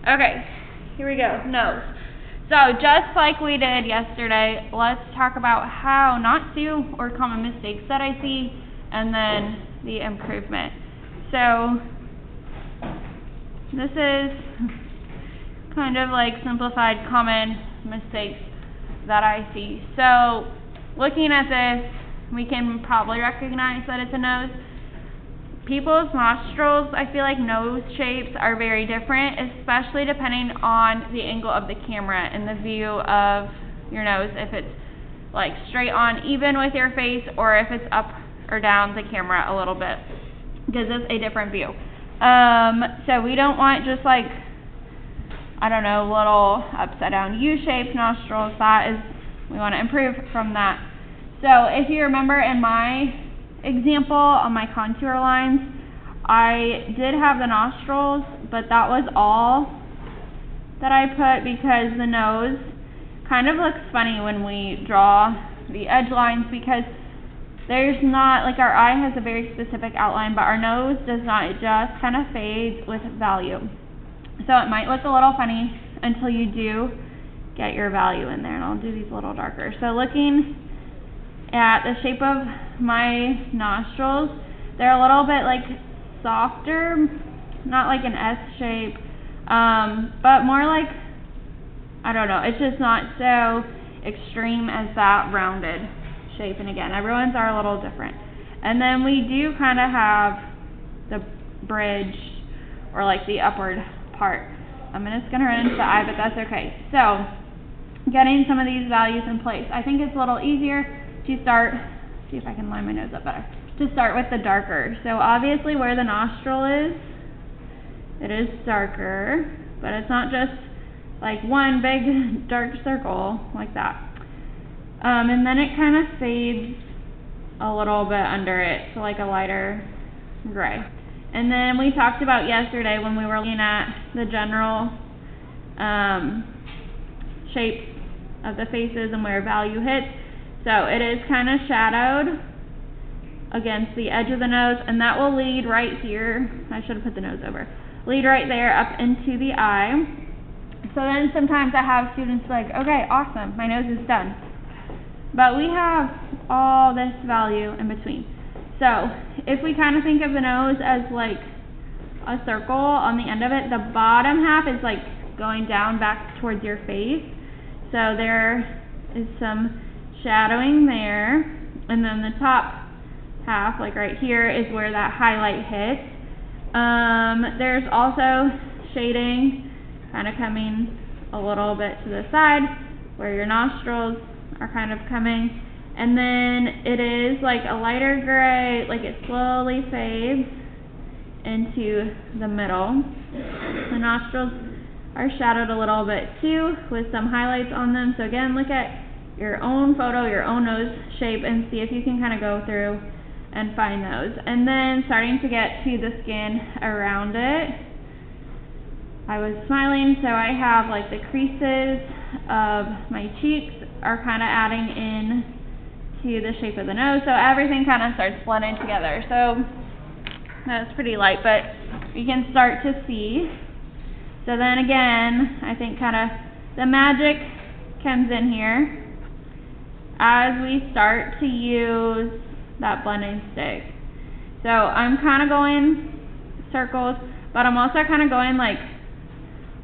Okay, here we go, nose. So just like we did yesterday, let's talk about how not to, or common mistakes that I see, and then the improvement. So this is kind of like simplified common mistakes that I see. So looking at this, we can probably recognize that it's a nose. People's nostrils, I feel like nose shapes are very different, especially depending on the angle of the camera and the view of your nose, if it's like straight on even with your face or if it's up or down the camera a little bit. Gives us a different view. So we don't want just like, I don't know, little upside down U-shaped nostrils. That is, we want to improve from that. So if you remember in my example on my contour lines, I did have the nostrils, but that was all that I put because the nose kind of looks funny when we draw the edge lines, because there's not, like, our eye has a very specific outline, but our nose does not. It just kind of fades with value. So it might look a little funny until you do get your value in there, and I'll do these a little darker. So looking at the shape of my nostrils, they're a little bit like softer, not like an S shape, but more like, I don't know, it's just not so extreme as that rounded shape. And again, everyone's are a little different. And then we do kind of have the bridge, or like the upward part. I'm just going to run into the eye, but that's okay. So getting some of these values in place, I think it's a little easier to start, see if I can line my nose up better, to start with the darker. So obviously where the nostril is, it is darker, but it's not just like one big dark circle like that. And then it kind of fades a little bit under it, so like a lighter gray. And then we talked about yesterday when we were looking at the general shapes of the faces and where value hits. So it is kind of shadowed against the edge of the nose, and that will lead right here. I should have put the nose over. Lead right there up into the eye. So then sometimes I have students like, okay, awesome, my nose is done. But we have all this value in between. So if we kind of think of the nose as like a circle on the end of it, the bottom half is like going down back towards your face. So there is some shadowing there, and then the top half, like right here, is where that highlight hits. There's also shading kind of coming a little bit to the side where your nostrils are kind of coming, and then it is like a lighter gray, like it slowly fades into the middle. The nostrils are shadowed a little bit too with some highlights on them. So again, look at your own photo, your own nose shape, and see if you can kind of go through and find those. And then starting to get to the skin around it. I was smiling, so I have like the creases of my cheeks are kind of adding in to the shape of the nose, so everything kind of starts blending together. So that's pretty light, but you can start to see. So then again, I think kind of the magic comes in here as we start to use that blending stick. So I'm kind of going circles, but I'm also kind of going like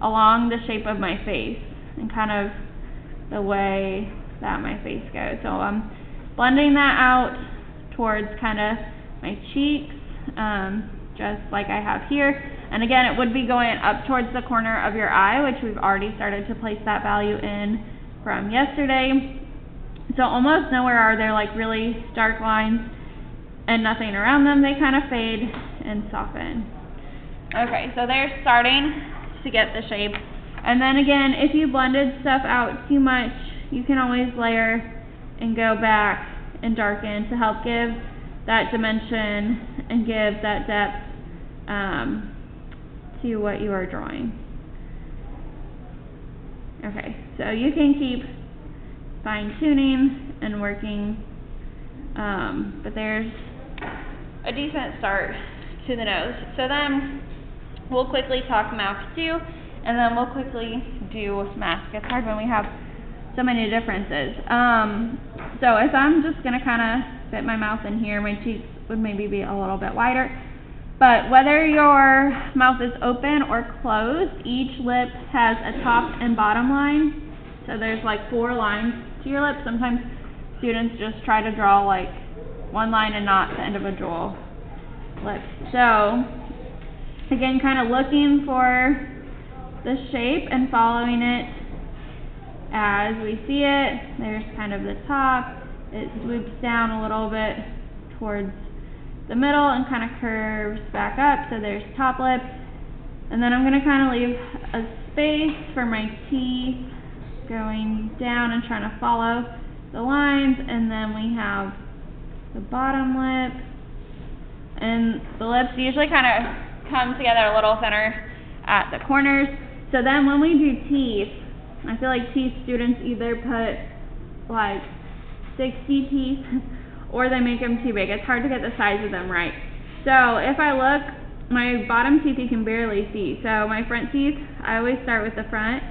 along the shape of my face and kind of the way that my face goes. So I'm blending that out towards kind of my cheeks, just like I have here. And again, it would be going up towards the corner of your eye, which we've already started to place that value in from yesterday. So almost nowhere are there like really dark lines and nothing around them. They kind of fade and soften. Okay, so they're starting to get the shape. And then again, if you blended stuff out too much, you can always layer and go back and darken to help give that dimension and give that depth to what you are drawing. Okay, so you can keep fine-tuning and working, but there's a decent start to the nose. So then we'll quickly talk mouth too, and then we'll quickly do mask. It's hard when we have so many differences. So if I'm just going to kind of fit my mouth in here, my cheeks would maybe be a little bit wider. But whether your mouth is open or closed, each lip has a top and bottom line. So there's like 4 lines to your lips. Sometimes students just try to draw like one line and not the individual lips. So again, kind of looking for the shape and following it as we see it. There's kind of the top. It swoops down a little bit towards the middle and kind of curves back up. So there's top lip. And then I'm going to kind of leave a space for my teeth going down and trying to follow the lines. And then we have the bottom lip. And the lips usually kind of come together a little thinner at the corners. So then when we do teeth, I feel like teeth students either put like 60 teeth or they make them too big. It's hard to get the size of them right. So if I look, my bottom teeth you can barely see. So my front teeth, I always start with the front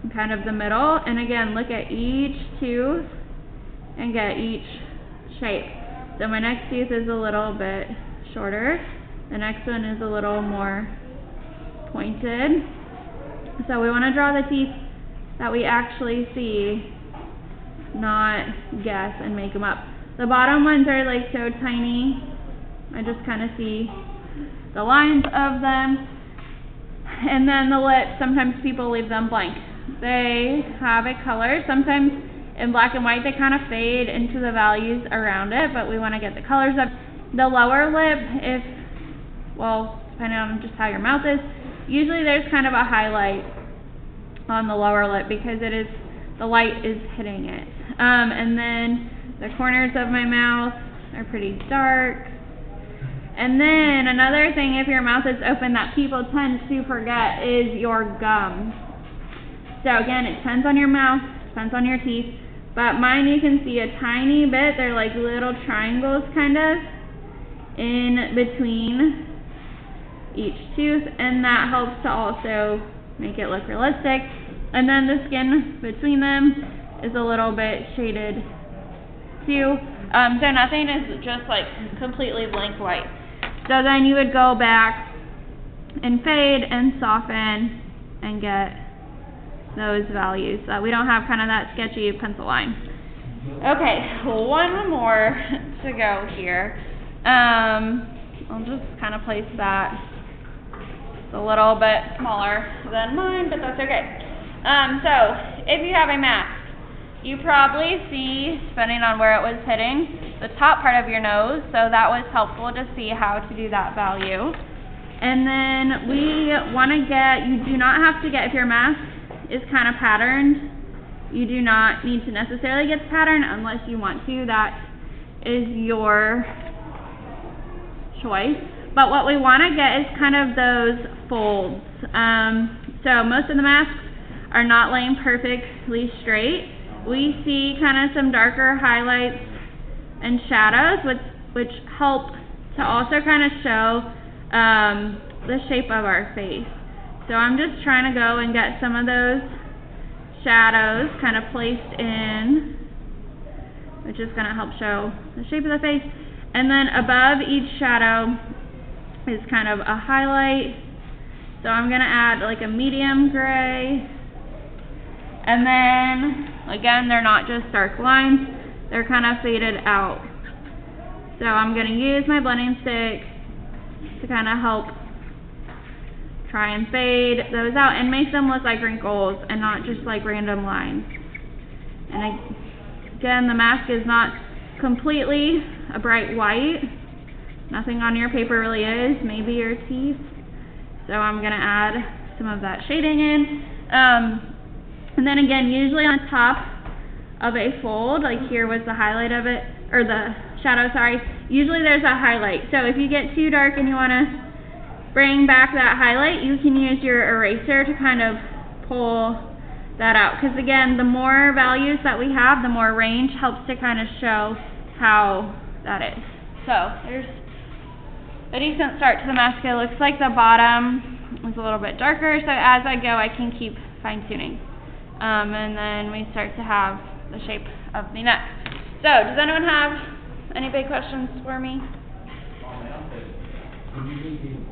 and kind of the middle. And again, look at each tooth and get each shape. So my next tooth is a little bit shorter. The next one is a little more pointed. So we want to draw the teeth that we actually see, not guess and make them up. The bottom ones are like so tiny. I just kind of see the lines of them. And then the lips, sometimes people leave them blank. They have a color. Sometimes in black and white they kind of fade into the values around it, but we want to get the colors of the lower lip. Depending on just how your mouth is, usually there's kind of a highlight on the lower lip because the light is hitting it. And then the corners of my mouth are pretty dark. And then another thing, if your mouth is open, that people tend to forget is your gums. So again, it depends on your mouth, depends on your teeth. But mine you can see a tiny bit. They're like little triangles kind of in between each tooth, and that helps to also make it look realistic. And then the skin between them is a little bit shaded too. So nothing is just like completely blank white. So then you would go back and fade and soften and get those values so that we don't have kind of that sketchy pencil line. Okay, one more to go here. I'll just kind of place that. It's a little bit smaller than mine, but that's okay. So if you have a mask, you probably see, depending on where it was hitting, the top part of your nose, so that was helpful to see how to do that value. And then we want to you do not have to get, if your mask is kind of patterned, you do not need to necessarily get the pattern unless you want to. That is your choice. But what we want to get is kind of those folds. So most of the masks are not laying perfectly straight. We see kind of some darker highlights and shadows, which help to also kind of show the shape of our face. So I'm just trying to go and get some of those shadows kind of placed in, which is going to help show the shape of the face. And then above each shadow is kind of a highlight. So I'm going to add like a medium gray. And then, again, they're not just dark lines, they're kind of faded out. So I'm going to use my blending stick to kind of help try and fade those out and make them look like wrinkles and not just like random lines. And again, the mask is not completely a bright white. Nothing on your paper really is, maybe your teeth. So I'm going to add some of that shading in. And then again, usually on top of a fold, like here was the highlight of it, or the shadow, sorry, usually there's a highlight. So if you get too dark and you want to bring back that highlight, you can use your eraser to kind of pull that out. Because again, the more values that we have, the more range helps to kind of show how that is. So there's a decent start to the mask. It looks like the bottom is a little bit darker, so as I go I can keep fine tuning. And then we start to have the shape of the neck. So, does anyone have any big questions for me?